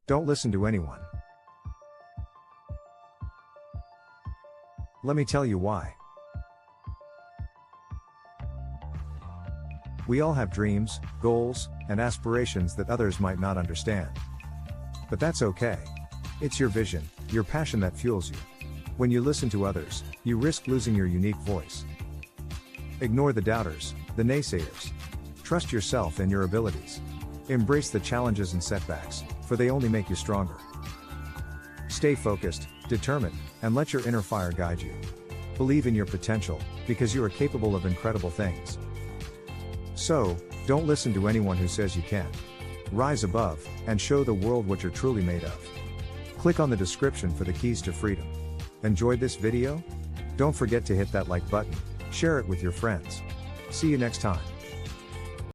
Don't listen to anyone. Let me tell you why. We all have dreams, goals, and aspirations that others might not understand. But that's okay. It's your vision, your passion that fuels you. When you listen to others, you risk losing your unique voice. Ignore the doubters, the naysayers. Trust yourself and your abilities. Embrace the challenges and setbacks, for they only make you stronger. Stay focused, determined, and let your inner fire guide you. Believe in your potential, because you are capable of incredible things. So, don't listen to anyone who says you can't. Rise above, and show the world what you're truly made of. Click on the description for the keys to freedom. Enjoyed this video? Don't forget to hit that like button, share it with your friends. See you next time.